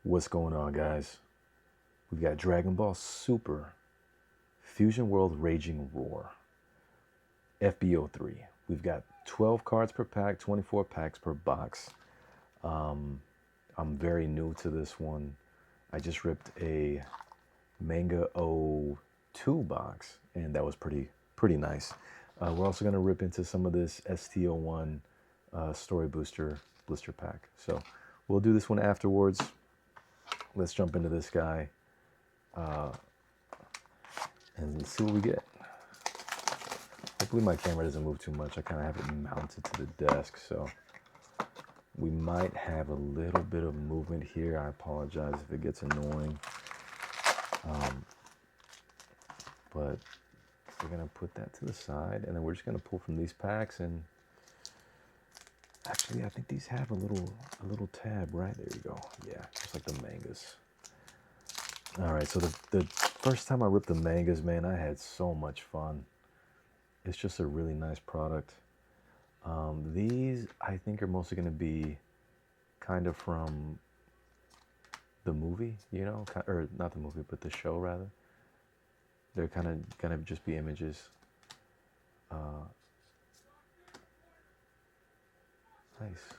What's going on, guys? We've got Dragonballsuper, Fusion World Raging Roar, FBO3. We've got 12 cards per pack, 24 packs per box. I'm very new to this one. I just ripped a Manga 02 box, and that was pretty nice. We're also going to rip into some of this STO1 Story Booster blister pack. So we'll do this one afterwards. Let's jump into this guy and see what we get. Hopefully my camera doesn't move too much. I kind of have it mounted to the desk, so we might have a little bit of movement here. I apologize if it gets annoying. But we're going to put that to the side, and then we're just going to pull from these packs. And actually, I think these have a little tab, right? There you go. Yeah, just like the mangas. All right, so the first time I ripped the mangas, man, I had so much fun. It's just a really nice product. These, I think, are mostly going to be kind of from the movie, you know, or not the movie, but the show, rather. They're kind of going to just be images. Nice.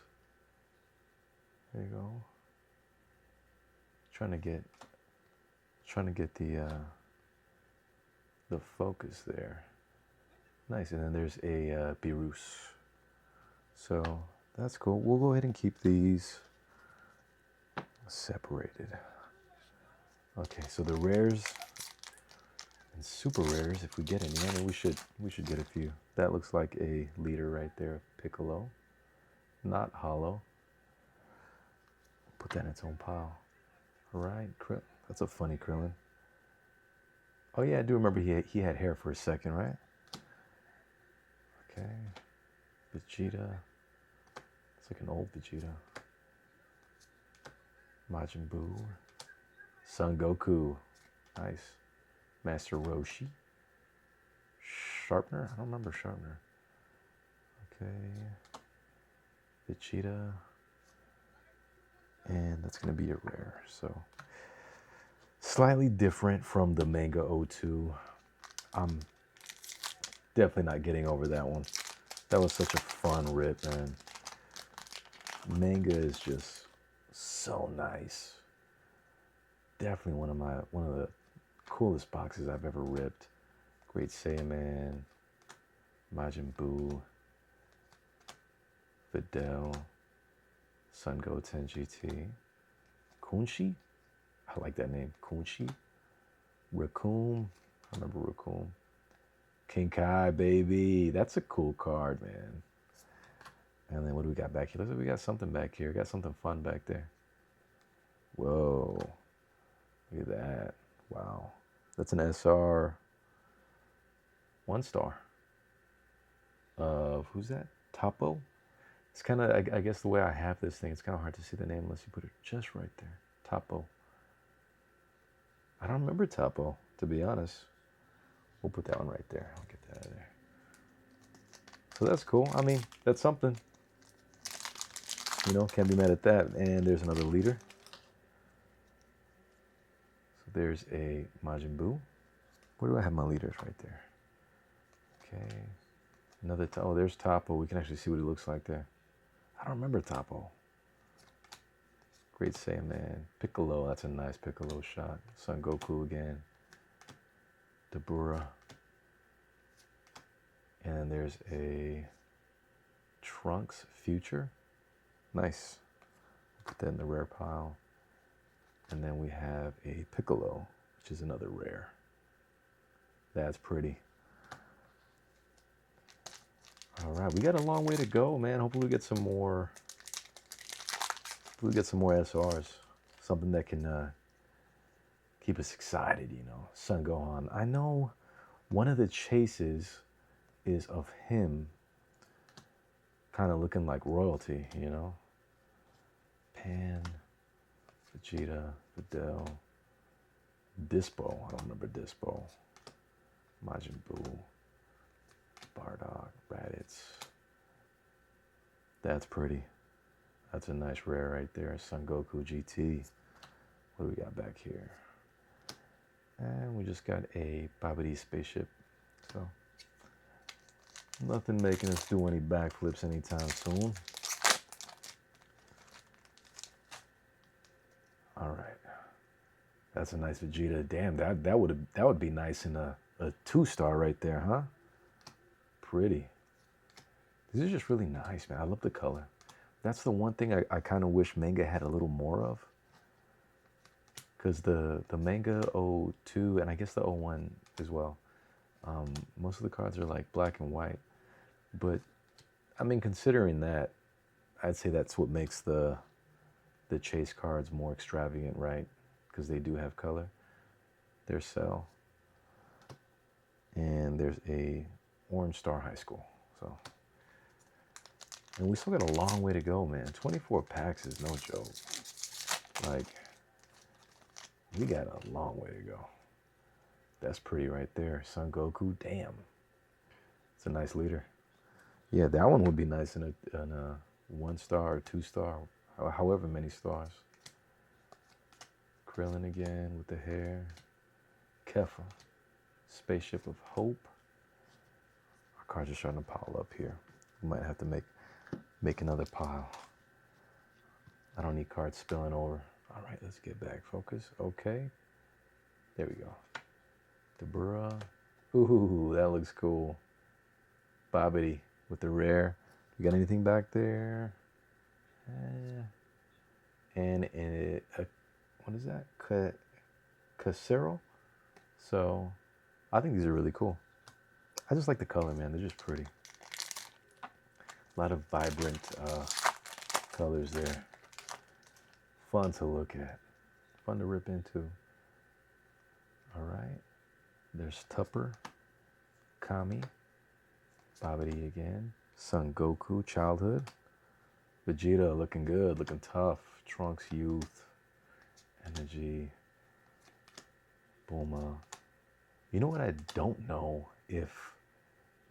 There you go. Trying to get the focus there. Nice. And then there's a Beerus. So that's cool. We'll go ahead and keep these separated. Okay, so the rares and super rares, if we get any, I mean, we should get a few. That looks like a leader right there, Piccolo. Not hollow. Put that in its own pile. All right, that's a funny Krillin. Oh yeah, I do remember he had hair for a second, right? Okay. Vegeta. It's like an old Vegeta. Majin Buu. Son Goku. Nice. Master Roshi. Sharpener? I don't remember Sharpener. Okay. Vegeta. And that's going to be a rare. So slightly different from the Manga 02. I'm definitely not getting over that one. That was such a fun rip, man. Manga is just so nice. Definitely one of the coolest boxes I've ever ripped. Great Saiyaman, Majin Buu, Videl, Sun Goten GT, Kunshi. I like that name, Kunshi. Raccoon. I remember Raccoon. King Kai, baby. That's a cool card, man. And then what do we got back here? Looks like we got something back here. We got something fun back there. Whoa. Look at that. Wow. That's an SR 1-star. Who's that? Topo? It's kind of, I guess the way I have this thing, it's kind of hard to see the name unless you put it just right there. Topo. I don't remember Topo, to be honest. We'll put that one right there. I'll get that out of there. So that's cool. I mean, that's something. You know, can't be mad at that. And there's another leader. So there's a Majin Buu. Where do I have my leaders? Right there. Okay. Another, oh, there's Topo. We can actually see what he looks like there. I don't remember Topo. Great Saiyaman. Piccolo, that's a nice Piccolo shot. Son Goku again. Dabura. And then there's a Trunks Future. Nice. Put that in the rare pile. And then we have a Piccolo, which is another rare. That's pretty. All right, we got a long way to go, man. Hopefully we get some more. We get some more SRs. Something that can keep us excited, you know. Son Gohan. I know one of the chases is of him kind of looking like royalty, you know. Pan, Vegeta, Videl, Dispo. I don't remember Dispo. Majin Buu, Bardock, Raditz. That's pretty. That's a nice rare right there. Son Goku GT. What do we got back here? And we just got a Babidi spaceship. So nothing making us do any backflips anytime soon. All right. That's a nice Vegeta. Damn, that would be nice in a 2-star right there, huh? Pretty. These are just really nice, man. I love the color. That's the one thing I kind of wish manga had a little more of. Because the manga 02 and I guess the 01 as well, most of the cards are like black and white. But I mean, considering that, I'd say that's what makes the chase cards more extravagant, right? Because they do have color. There's Cell. And there's a Orange Star High School. So, and we still got a long way to go, man. 24 packs is no joke. Like, we got a long way to go. That's pretty right there. Son Goku, damn. It's a nice leader. Yeah, that one would be nice in a 1-star or 2-star, however many stars. Krillin again with the hair. Keffa. Spaceship of Hope. Our cards are starting to pile up here. We might have to make another pile. I don't need cards spilling over. All right, let's get back. Focus. Okay. There we go. Dabura. Ooh, that looks cool. Babidi with the rare. You got anything back there? And what is that? Casero. So, I think these are really cool. I just like the color, man. They're just pretty. A lot of vibrant colors there. Fun to look at. Fun to rip into. All right. There's Tupper. Kami. Babidi again. Son Goku, childhood. Vegeta looking good, looking tough. Trunks, youth. Energy. Bulma. You know what I don't know if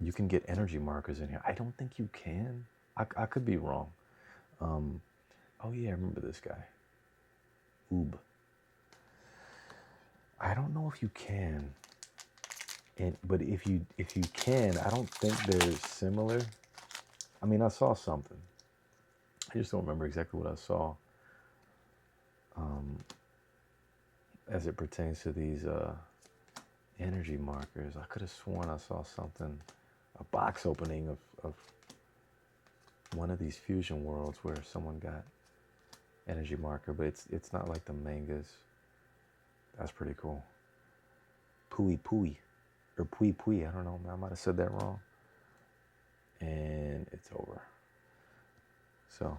you can get energy markers in here. I don't think you can. I could be wrong. Oh yeah, I remember this guy. Oob. I don't know if you can. But if you can, I don't think they're similar. I mean, I saw something. I just don't remember exactly what I saw. As it pertains to these energy markers, I could have sworn I saw something, a box opening of one of these fusion worlds where someone got energy marker, but it's not like the mangas. That's pretty cool. Pui Pui, or Pui Pui, I don't know, I might have said that wrong. And it's over. So,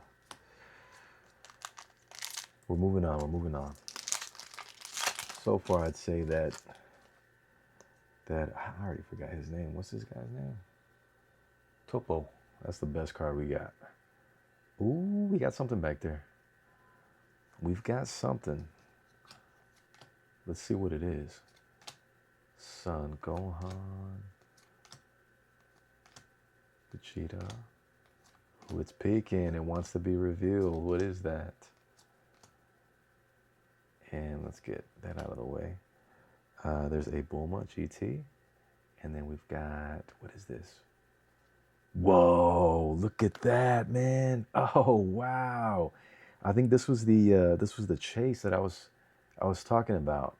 we're moving on. So far, I'd say that I already forgot his name. What's this guy's name? Topo. That's the best card we got. Ooh, we got something back there. We've got something. Let's see what it is. Son Gohan. Vegeta. Ooh, it's peeking. It wants to be revealed. What is that? And let's get that out of the way. There's a Bulma GT. And then we've got, what is this? Whoa, look at that, man. Oh, wow. I think this was the chase that I was talking about,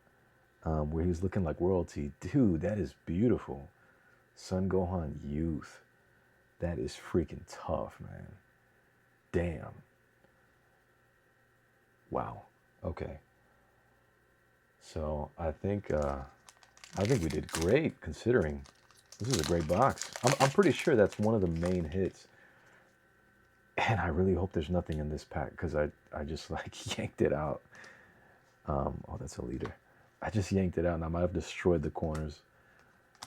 where he was looking like royalty. Dude, that is beautiful. Son Gohan Youth. That is freaking tough, man. Damn. Wow. Okay. So I think we did great considering this is a great box. I'm pretty sure that's one of the main hits. And I really hope there's nothing in this pack because I just like yanked it out. Oh, that's a leader. I just yanked it out and I might have destroyed the corners.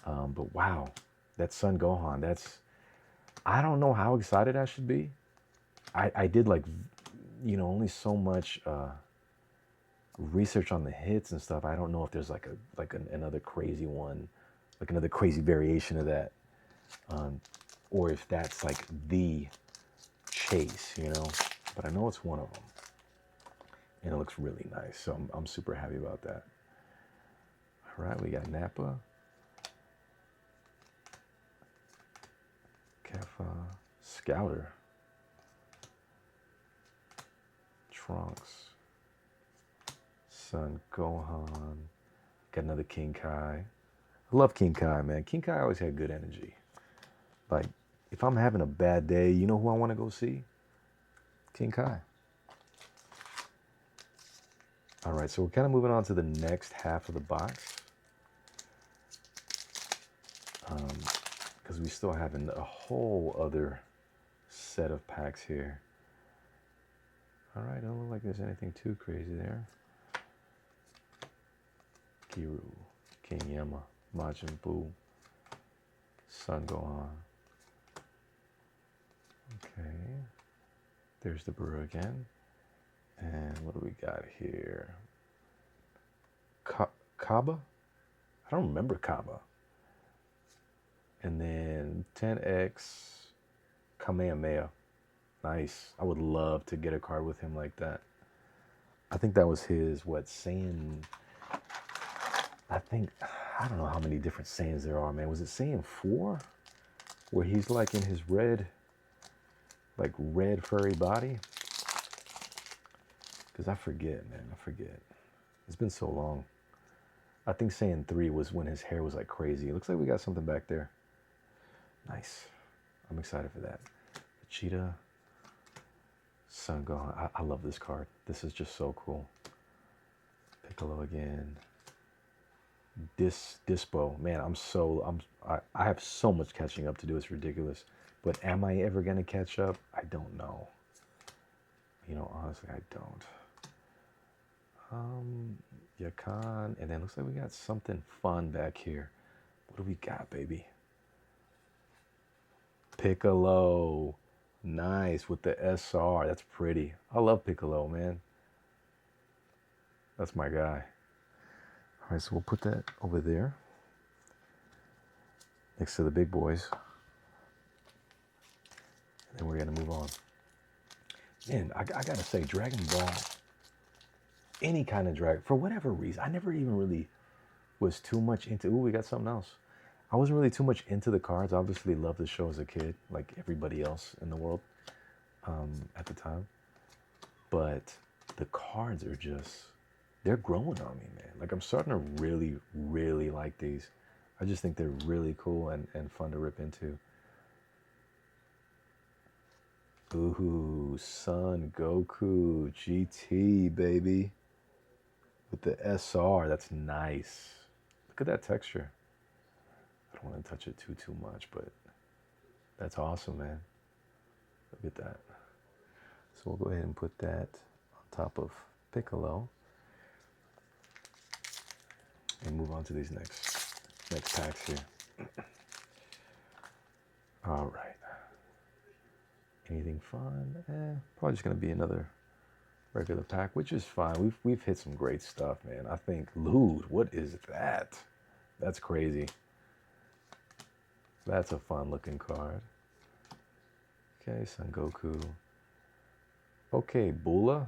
But wow, that Son Gohan, I don't know how excited I should be. I did only so much research on the hits and stuff. I don't know if there's another crazy one, like another crazy variation of that, or if that's like the chase, But I know it's one of them. And it looks really nice. So I'm super happy about that. All right, we got Nappa, Keffa, Scouter, Trunks, Son Gohan. Got another King Kai. I love King Kai, man. King Kai always had good energy. Like, if I'm having a bad day, you know who I want to go see? King Kai. All right, so we're kind of moving on to the next half of the box. Because we still have a whole other set of packs here. All right, don't look like there's anything too crazy there. Kiru, King Yama, Majin Buu, Son Gohan. Okay, there's the brewer again. And what do we got here? Kaba? I don't remember Kaba. And then 10X Kamehameha. Nice. I would love to get a card with him like that. I think that was his, what, Saiyan... I don't know how many different Saiyans there are, man. Was it Saiyan 4? Where he's like in his red furry body? Because I forget, man. I forget. It's been so long. I think Saiyan 3 was when his hair was like crazy. It looks like we got something back there. Nice. I'm excited for that. Vegeta, Son Gohan. I love this card. This is just so cool. Piccolo again. Dispo. Man, I have so much catching up to do. It's ridiculous. But am I ever going to catch up? I don't know. You know, honestly, I don't. Yakan, and then looks like we got something fun back here. What do we got, baby? Piccolo. Nice, with the SR. That's pretty. I love Piccolo, man. That's my guy. All right, so we'll put that over there next to the big boys. And then we're going to move on. Man, I got to say, Dragon Ball, any kind of Dragon, for whatever reason, I never even really was too much into, ooh, we got something else. I wasn't really too much into the cards. I obviously loved the show as a kid, like everybody else in the world at the time. But the cards are just, they're growing on me, man. Like, I'm starting to really, really like these. I just think they're really cool and fun to rip into. Ooh, Son Goku GT, baby. With the SR, that's nice. Look at that texture. I don't want to touch it too much, but that's awesome, man. Look at that. So we'll go ahead and put that on top of Piccolo. And move on to these next packs here. All right. Anything fun? Probably just gonna be another regular pack, which is fine. We've hit some great stuff, man. I think Lude, what is that? That's crazy. That's a fun looking card. Okay, Son Goku. Okay, Bula.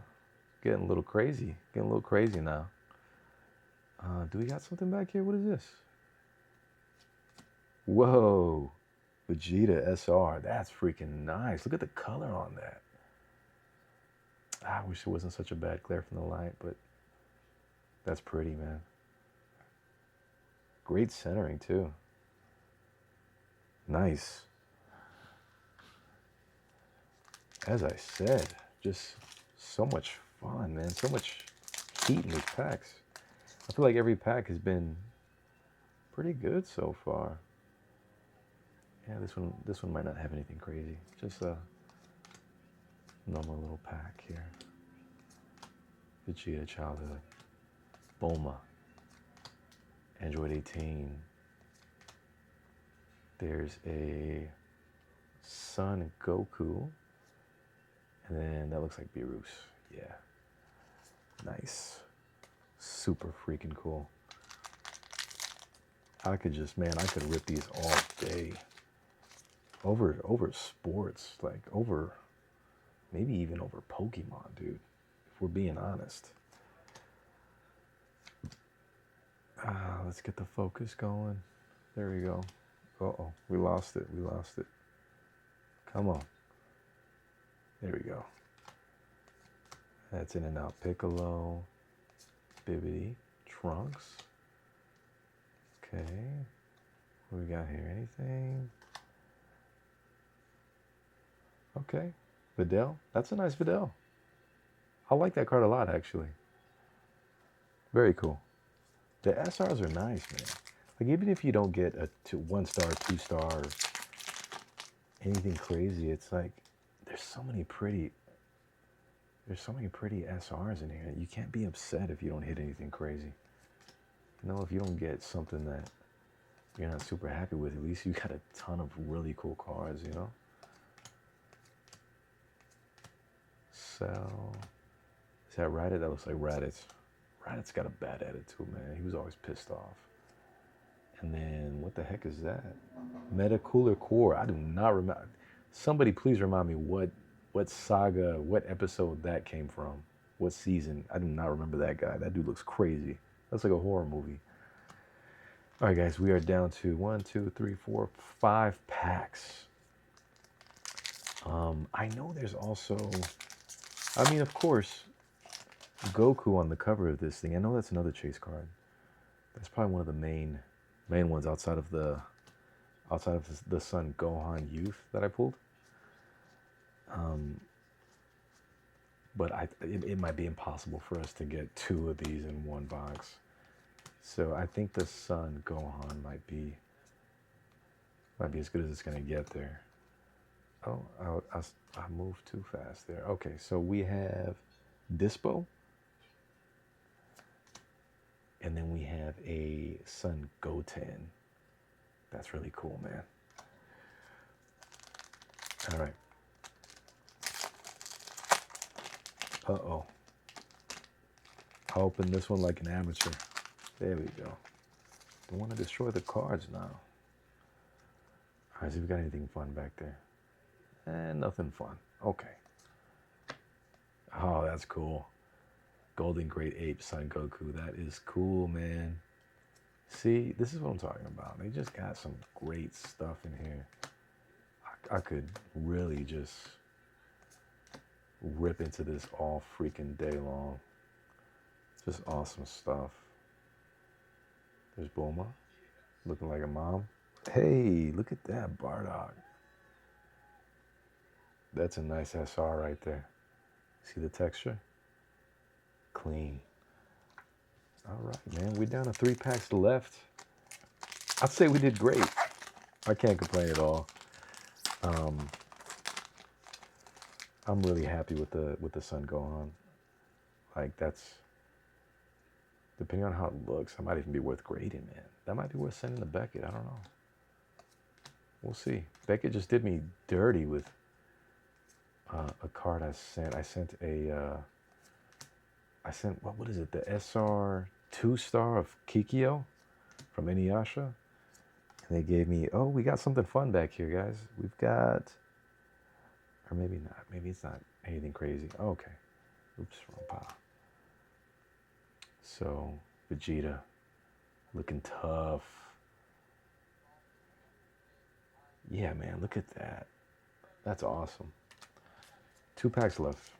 Getting a little crazy. Getting a little crazy now. Do we got something back here? What is this? Whoa. Vegeta SR. That's freaking nice. Look at the color on that. I wish it wasn't such a bad glare from the light, but that's pretty, man. Great centering, too. Nice. As I said, just so much fun, man. So much heat in these packs. I feel like every pack has been pretty good so far. Yeah, this one might not have anything crazy. Just a normal little pack here. Vegeta Childhood. Bulma. Android 18. There's a Son Goku. And then that looks like Beerus. Yeah. Nice. Super freaking cool. I could rip these all day. Over sports, like maybe even over Pokemon, dude. if we're being honest. Let's get the focus going. There we go. Uh-oh, we lost it. We lost it. Come on. There we go. That's In and Out Piccolo. Bibbidi. Trunks. Okay. What we got here? Anything? Okay. Videl. That's a nice Videl. I like that card a lot, actually. Very cool. The SRs are nice, man. Like, even if you don't get a 1-star, 2-star, anything crazy, it's like there's so many pretty SRs in here. You can't be upset if you don't hit anything crazy. You know, if you don't get something that you're not super happy with, at least you got a ton of really cool cards, you know? So, is that Raditz? That looks like Raditz. Raditz got a bad attitude, man. He was always pissed off. And then, what the heck is that? Metacooler Core. I do not remember. Somebody please remind me what saga, what episode that came from. What season? I do not remember that guy. That dude looks crazy. That's like a horror movie. All right, guys. We are down to 1, 2, 3, 4, 5 packs. I know there's also... I mean, of course, Goku on the cover of this thing. I know that's another chase card. That's probably one of the main ones outside of the Son Gohan Youth that I pulled. But it might be impossible for us to get 2 of these in one box. So I think the Son Gohan might be as good as it's gonna get there. Oh, I moved too fast there. Okay, so we have Dispo. And then we have a Son Goten. That's really cool, man. All right. Uh-oh. I'll open this one like an amateur. There we go. I want to destroy the cards now. All right, see if we got anything fun back there. Nothing fun. Okay. Oh, that's cool. Golden Great Ape Son Goku. That is cool, man. See, this is what I'm talking about. They just got some great stuff in here. I could really just rip into this all freaking day long. Just awesome stuff. There's Bulma, looking like a mom. Hey, look at that Bardock. That's a nice SR right there. See the texture? Clean. All right, man. We're down to 3 packs left. I'd say we did great. I can't complain at all. I'm really happy with the Son Gohan. Like, that's, depending on how it looks, that might even be worth grading, man. That might be worth sending to Beckett. I don't know. We'll see. Beckett just did me dirty with a card I sent. I sent what is it? The SR 2-star of Kikyo from Inuyasha. And they gave me, oh, we got something fun back here, guys. We've got, or maybe not. Maybe it's not anything crazy. Oh, okay. Oops, wrong pile. So, Vegeta, looking tough. Yeah, man, look at that. That's awesome. 2 packs left.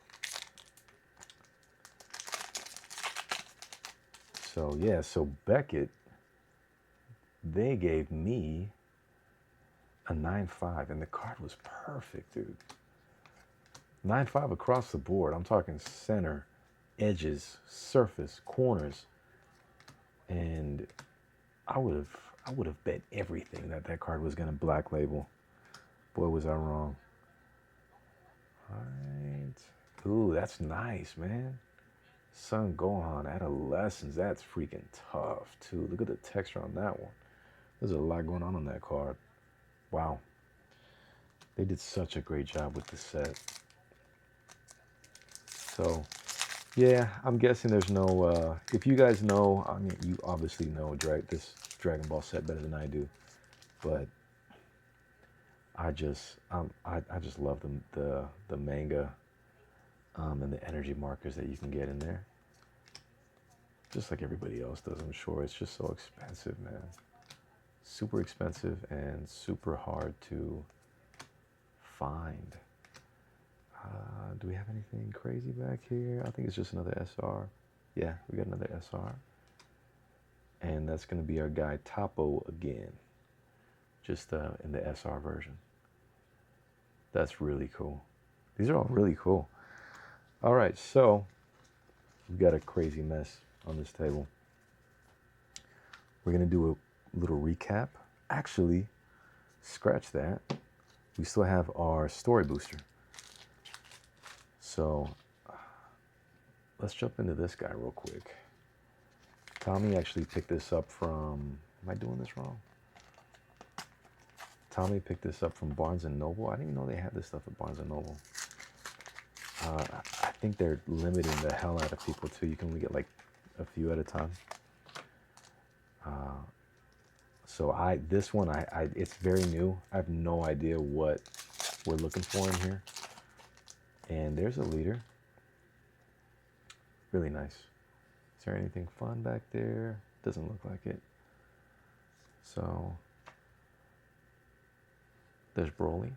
So, yeah, so Beckett, they gave me a 9.5, and the card was perfect, dude. 9.5 across the board. I'm talking center, edges, surface, corners. And I would have bet everything that card was going to black label. Boy, was I wrong. All right. Ooh, that's nice, man. Son Gohan, Adolescence. That's freaking tough, too. Look at the texture on that one. There's a lot going on that card. Wow. They did such a great job with the set. So, yeah, I'm guessing there's no, if you guys know, I mean, you obviously know this Dragon Ball set better than I do, but I just love the manga and the energy markers that you can get in there. Just like everybody else does, I'm sure. It's just so expensive, man. Super expensive and super hard to find. Do we have anything crazy back here? I think it's just another SR. Yeah, we got another SR. And that's going to be our guy Topo again. Just in the SR version. That's really cool. These are all really cool. All right, so we've got a crazy mess on this table. We're going to do a little recap. Actually, scratch that. We still have our story booster. So let's jump into this guy real quick. Tommy actually picked this up from, am I doing this wrong? Tommy picked this up from Barnes & Noble. I didn't even know they had this stuff at Barnes & Noble. I think they're limiting the hell out of people too. You can only get like a few at a time. So this one, it's very new. I have no idea what we're looking for in here. And there's a leader. Really nice. Is there anything fun back there? Doesn't look like it. So there's Broly.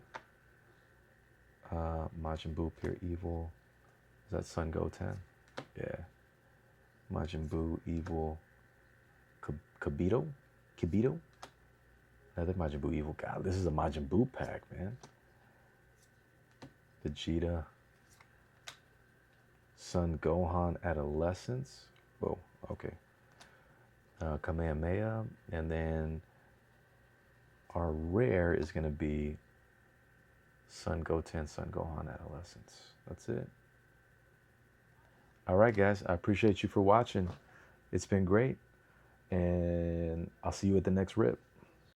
Majin Buu, Pure Evil. Is that Sun Goten? Yeah. Majin Buu, Evil. Kibito? Another Majin Buu Evil. God, this is a Majin Buu pack, man. Vegeta. Son Gohan Adolescence. Whoa, okay. Kamehameha. And then our rare is going to be Son Goten, Son Gohan Adolescence. That's it. All right, guys. I appreciate you for watching. It's been great. And I'll see you at the next rip.